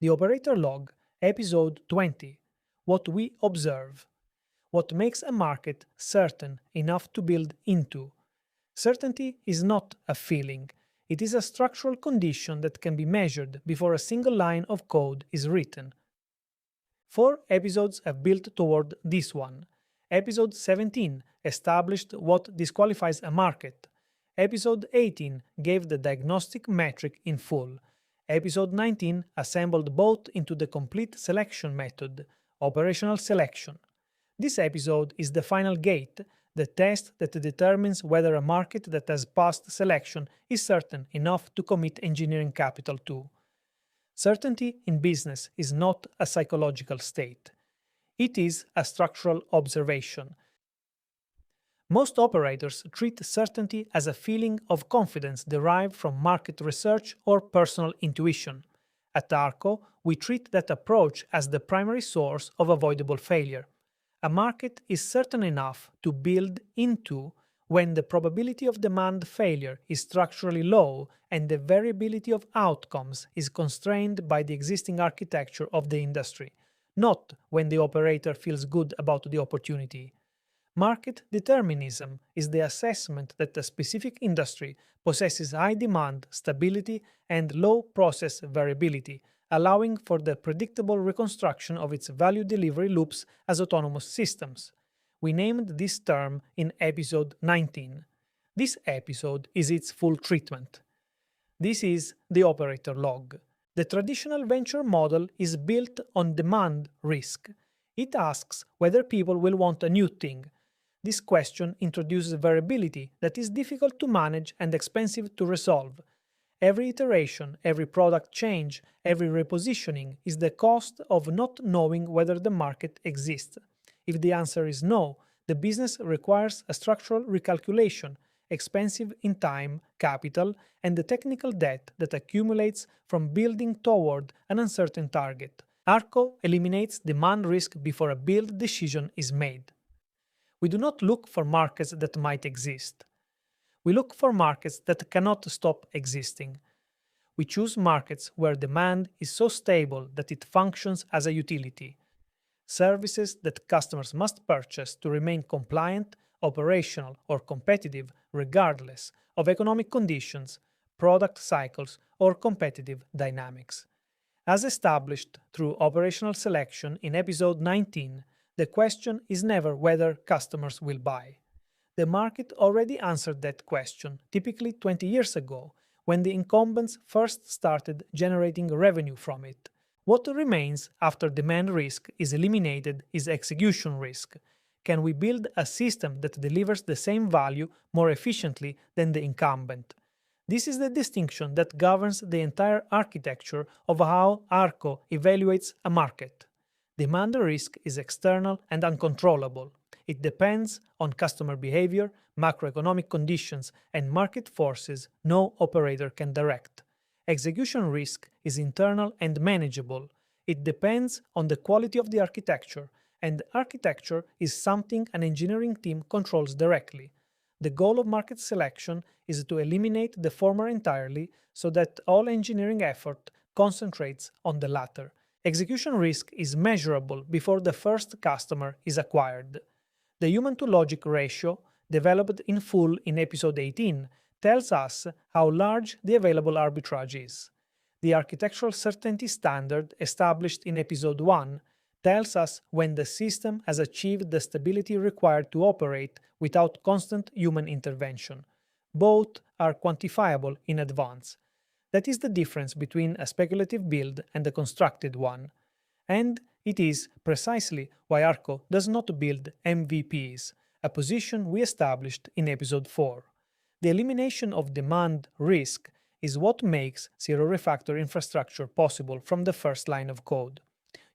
The Operator Log, Episode 20. What we observe. What makes a market certain enough to build into. Certainty is not a feeling, it is a structural condition that can be measured before a single line of code is written. 4 episodes have built toward this one. Episode 17 established what disqualifies a market. Episode 18 gave the diagnostic metric in full. Episode 19 assembled both into the complete selection method, operational selection. This episode is the final gate, the test that determines whether a market that has passed selection is certain enough to commit engineering capital to. Certainty in business is not a psychological state. It is a structural observation. Most operators treat certainty as a feeling of confidence derived from market research or personal intuition. At Arco, we treat that approach as the primary source of avoidable failure. A market is certain enough to build into when the probability of demand failure is structurally low and the variability of outcomes is constrained by the existing architecture of the industry, not when the operator feels good about the opportunity. Market determinism is the assessment that a specific industry possesses high demand, stability, and low process variability, allowing for the predictable reconstruction of its value delivery loops as autonomous systems. We named this term in episode 19. This episode is its full treatment. This is the operator log. The traditional venture model is built on demand risk. It asks whether people will want a new thing. This question introduces variability that is difficult to manage and expensive to resolve. Every iteration, every product change, every repositioning is the cost of not knowing whether the market exists. If the answer is no, the business requires a structural recalculation, expensive in time, capital, and the technical debt that accumulates from building toward an uncertain target. Arco eliminates demand risk before a build decision is made. We do not look for markets that might exist. We look for markets that cannot stop existing. We choose markets where demand is so stable that it functions as a utility. Services that customers must purchase to remain compliant, operational, or competitive regardless of economic conditions, product cycles, or competitive dynamics. As established through operational selection in episode 19, the question is never whether customers will buy. The market already answered that question, typically 20 years ago, when the incumbents first started generating revenue from it. What remains after demand risk is eliminated is execution risk. Can we build a system that delivers the same value more efficiently than the incumbent? This is the distinction that governs the entire architecture of how Arco evaluates a market. Demand risk is external and uncontrollable. It depends on customer behavior, macroeconomic conditions, and market forces no operator can direct. Execution risk is internal and manageable. It depends on the quality of the architecture, and architecture is something an engineering team controls directly. The goal of market selection is to eliminate the former entirely so that all engineering effort concentrates on the latter. Execution risk is measurable before the first customer is acquired. The human-to-logic ratio, developed in full in episode 18, tells us how large the available arbitrage is. The architectural certainty standard established in episode 1 tells us when the system has achieved the stability required to operate without constant human intervention. Both are quantifiable in advance. That is the difference between a speculative build and a constructed one. And it is precisely why Arco does not build MVPs, a position we established in episode 4. The elimination of demand risk is what makes zero-refactor infrastructure possible from the first line of code.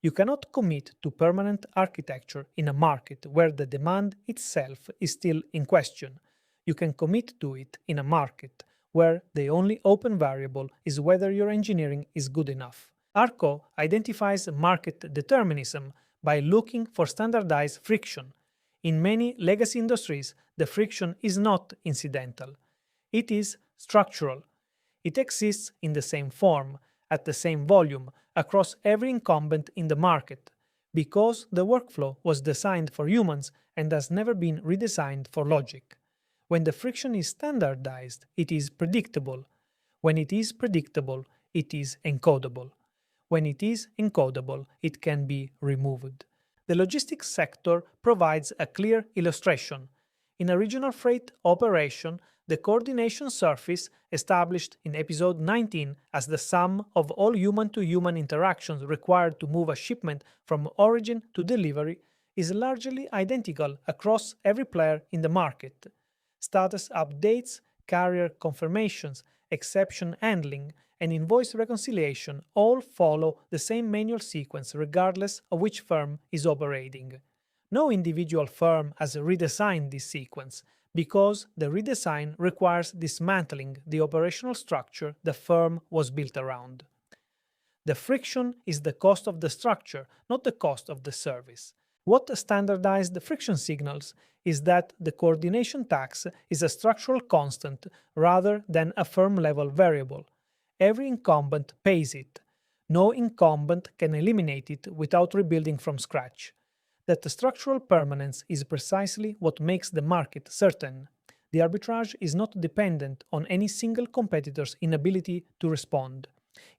You cannot commit to permanent architecture in a market where the demand itself is still in question. You can commit to it in a market where the only open variable is whether your engineering is good enough. Arco identifies market determinism by looking for standardized friction. In many legacy industries, the friction is not incidental. It is structural. It exists in the same form, at the same volume across every incumbent in the market, because the workflow was designed for humans and has never been redesigned for logic. When the friction is standardized, it is predictable. When it is predictable, it is encodable. When it is encodable, it can be removed. The logistics sector provides a clear illustration. In a regional freight operation, the coordination surface, established in episode 19 as the sum of all human-to-human interactions required to move a shipment from origin to delivery, is largely identical across every player in the market. Status updates, carrier confirmations, exception handling, and invoice reconciliation all follow the same manual sequence regardless of which firm is operating. No individual firm has redesigned this sequence because the redesign requires dismantling the operational structure the firm was built around. The friction is the cost of the structure, not the cost of the service. What standardized friction signals is that the coordination tax is a structural constant rather than a firm-level variable. Every incumbent pays it. No incumbent can eliminate it without rebuilding from scratch. That structural permanence is precisely what makes the market certain. The arbitrage is not dependent on any single competitor's inability to respond.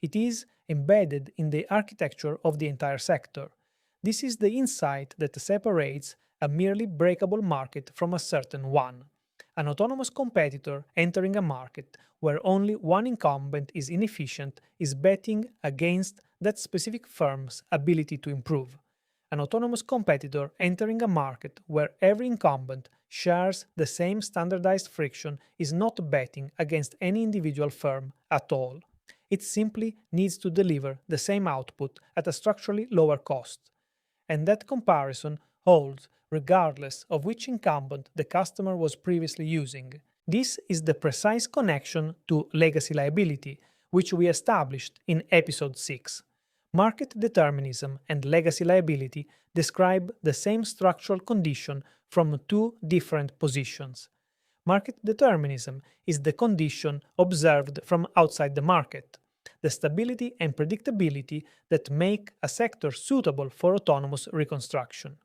It is embedded in the architecture of the entire sector. This is the insight that separates a merely breakable market from a certain one. An autonomous competitor entering a market where only one incumbent is inefficient is betting against that specific firm's ability to improve. An autonomous competitor entering a market where every incumbent shares the same standardized friction is not betting against any individual firm at all. It simply needs to deliver the same output at a structurally lower cost. And that comparison holds regardless of which incumbent the customer was previously using. This is the precise connection to legacy liability, which we established in episode 6. Market determinism and legacy liability describe the same structural condition from two different positions. Market determinism is the condition observed from outside the market, the stability and predictability that make a sector suitable for autonomous reconstruction.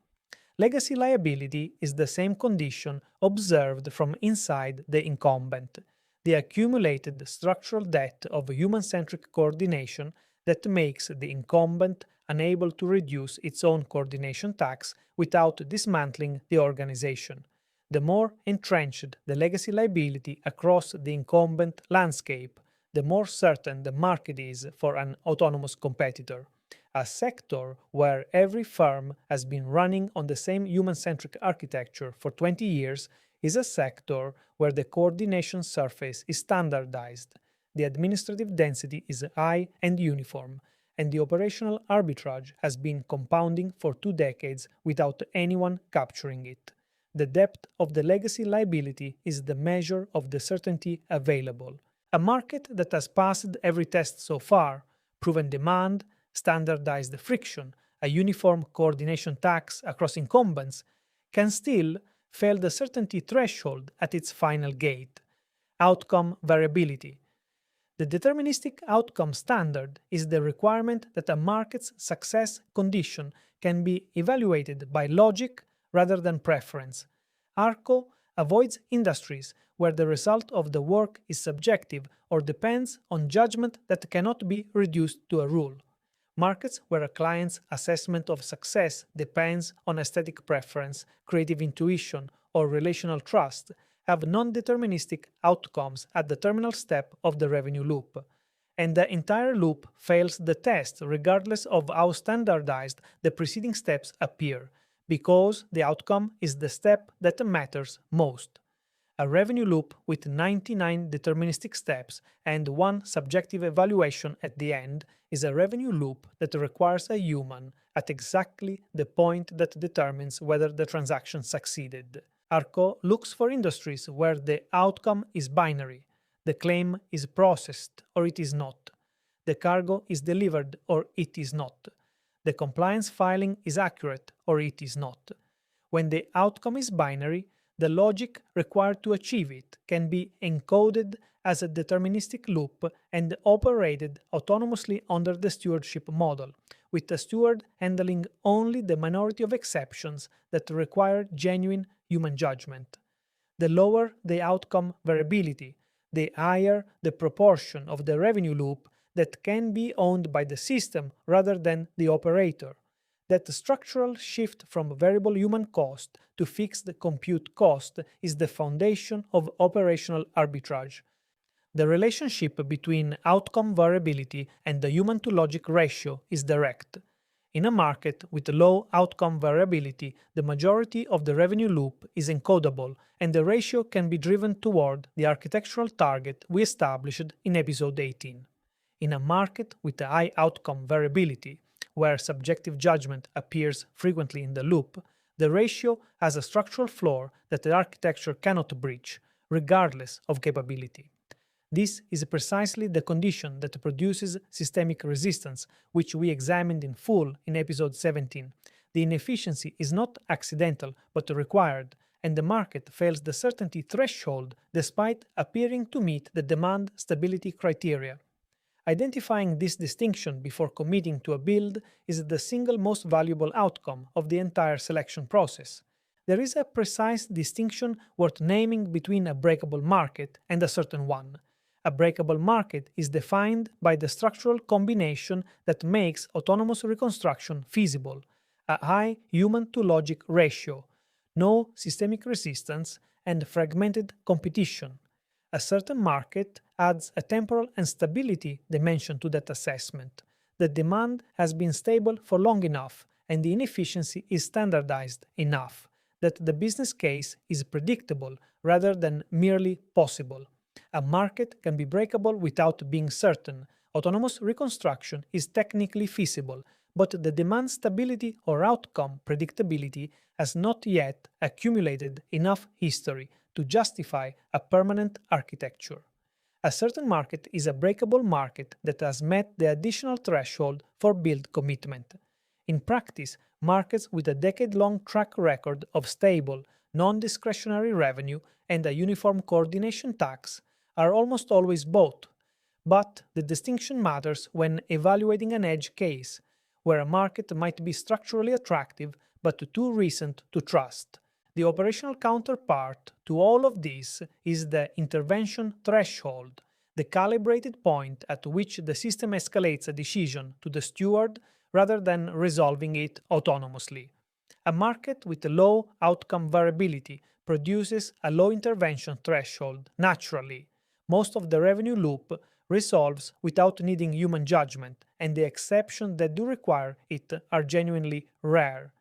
Legacy liability is the same condition observed from inside the incumbent, the accumulated structural debt of human-centric coordination that makes the incumbent unable to reduce its own coordination tax without dismantling the organization. The more entrenched the legacy liability across the incumbent landscape, the more certain the market is for an autonomous competitor. A sector where every firm has been running on the same human-centric architecture for 20 years is a sector where the coordination surface is standardized, the administrative density is high and uniform, and the operational arbitrage has been compounding for 2 decades without anyone capturing it. The depth of the legacy liability is the measure of the certainty available. A market that has passed every test so far, proven demand, standardized friction, a uniform coordination tax across incumbents, can still fail the certainty threshold at its final gate, outcome variability. The deterministic outcome standard is the requirement that a market's success condition can be evaluated by logic rather than preference. ARCO avoids industries where the result of the work is subjective or depends on judgment that cannot be reduced to a rule. Markets where a client's assessment of success depends on aesthetic preference, creative intuition, or relational trust have non-deterministic outcomes at the terminal step of the revenue loop, and the entire loop fails the test regardless of how standardized the preceding steps appear, because the outcome is the step that matters most. A revenue loop with 99 deterministic steps and one subjective evaluation at the end is a revenue loop that requires a human at exactly the point that determines whether the transaction succeeded. ARCO looks for industries where the outcome is binary. The claim is processed or it is not. The cargo is delivered or it is not. The compliance filing is accurate or it is not. When the outcome is binary, the logic required to achieve it can be encoded as a deterministic loop and operated autonomously under the stewardship model, with the steward handling only the minority of exceptions that require genuine human judgment. The lower the outcome variability, the higher the proportion of the revenue loop that can be owned by the system rather than the operator. That structural shift from variable human cost to fixed compute cost is the foundation of operational arbitrage. The relationship between outcome variability and the human-to-logic ratio is direct. In a market with low outcome variability, the majority of the revenue loop is encodable, and the ratio can be driven toward the architectural target we established in episode 18. In a market with a high outcome variability, where subjective judgment appears frequently in the loop, the ratio has a structural floor that the architecture cannot breach, regardless of capability. This is precisely the condition that produces systemic resistance, which we examined in full in episode 17. The inefficiency is not accidental but required, and the market fails the certainty threshold despite appearing to meet the demand stability criteria. Identifying this distinction before committing to a build is the single most valuable outcome of the entire selection process. There is a precise distinction worth naming between a breakable market and a certain one. A breakable market is defined by the structural combination that makes autonomous reconstruction feasible: a high human-to-logic ratio, no systemic resistance, and fragmented competition. A certain market adds a temporal and stability dimension to that assessment. The demand has been stable for long enough, and the inefficiency is standardized enough that the business case is predictable rather than merely possible. A market can be breakable without being certain. Autonomous reconstruction is technically feasible, but the demand stability or outcome predictability has not yet accumulated enough history to justify a permanent architecture. A certain market is a breakable market that has met the additional threshold for build commitment. In practice, markets with a decade-long track record of stable, non-discretionary revenue and a uniform coordination tax are almost always both, but the distinction matters when evaluating an edge case, where a market might be structurally attractive but too recent to trust. The operational counterpart to all of this is the intervention threshold, the calibrated point at which the system escalates a decision to the steward rather than resolving it autonomously. A market with low outcome variability produces a low intervention threshold naturally. Most of the revenue loop resolves without needing human judgment, and the exceptions that do require it are genuinely rare.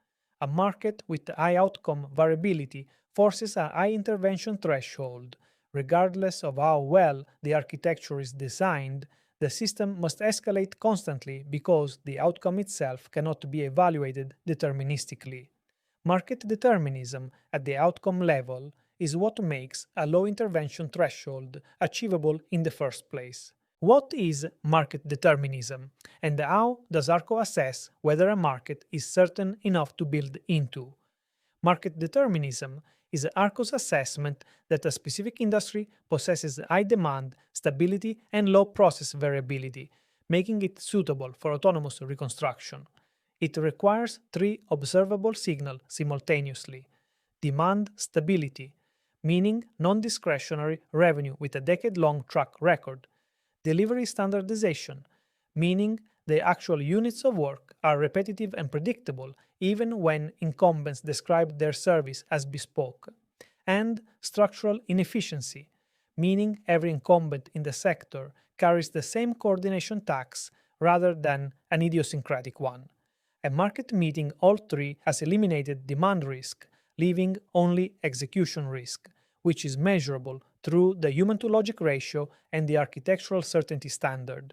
A market with high outcome variability forces a high intervention threshold. Regardless of how well the architecture is designed, the system must escalate constantly because the outcome itself cannot be evaluated deterministically. Market determinism at the outcome level is what makes a low intervention threshold achievable in the first place. What is market determinism, and how does ARCO assess whether a market is certain enough to build into? Market determinism is ARCO's assessment that a specific industry possesses high demand, stability, and low process variability, making it suitable for autonomous reconstruction. It requires three observable signals simultaneously: demand stability, meaning non-discretionary revenue with a decade-long track record; delivery standardization, meaning the actual units of work are repetitive and predictable even when incumbents describe their service as bespoke; and structural inefficiency, meaning every incumbent in the sector carries the same coordination tax rather than an idiosyncratic one. A market meeting all three has eliminated demand risk, leaving only execution risk, which is measurable through the human-to-logic ratio and the architectural certainty standard.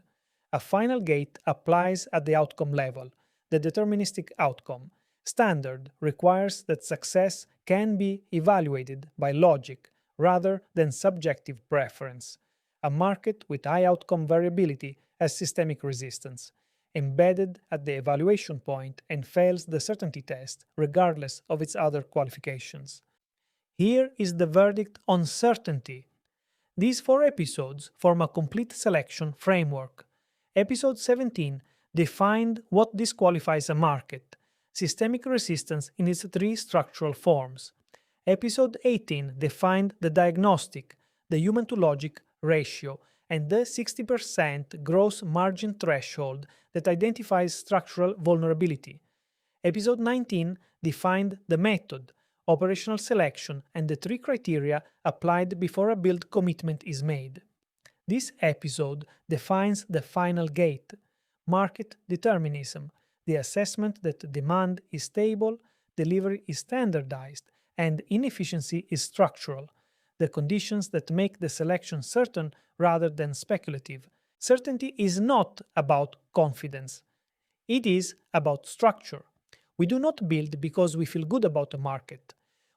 A final gate applies at the outcome level, the deterministic outcome. Standard requires that success can be evaluated by logic rather than subjective preference. A market with high outcome variability has systemic resistance, embedded at the evaluation point, and fails the certainty test regardless of its other qualifications. Here is the verdict on certainty. These 4 episodes form a complete selection framework. Episode 17 defined what disqualifies a market, systemic resistance in its 3 structural forms. Episode 18 defined the diagnostic, the human-to-logic ratio, and the 60% gross margin threshold that identifies structural vulnerability. Episode 19 defined the method, operational selection, and the 3 criteria applied before a build commitment is made. This episode defines the final gate, market determinism, the assessment that demand is stable, delivery is standardized, and inefficiency is structural, the conditions that make the selection certain rather than speculative. Certainty is not about confidence. It is about structure. We do not build because we feel good about a market.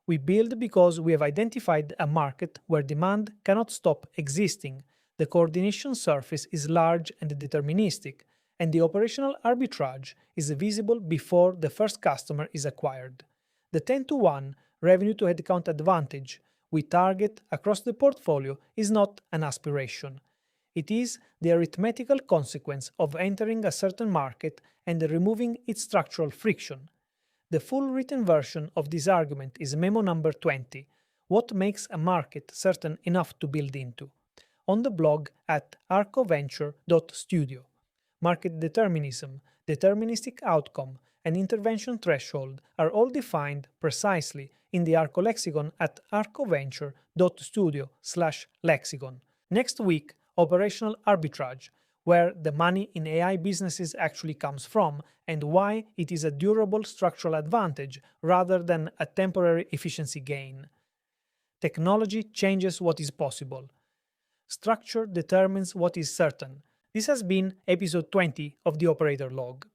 We build because we have identified a market where demand cannot stop existing, the coordination surface is large and deterministic, and the operational arbitrage is visible before the first customer is acquired. The 10-to-1 revenue to headcount advantage we target across the portfolio is not an aspiration. It is the arithmetical consequence of entering a certain market and removing its structural friction. The full written version of this argument is memo number 20, What Makes a Market Certain Enough to Build Into, on the blog at arcoventure.studio. Market determinism, deterministic outcome, and intervention threshold are all defined precisely in the Arco lexicon at arcoventure.studio/lexicon. Next week, operational arbitrage, where the money in AI businesses actually comes from and why it is a durable structural advantage rather than a temporary efficiency gain. Technology changes what is possible. Structure determines what is certain. This has been episode 20 of the Operator Log.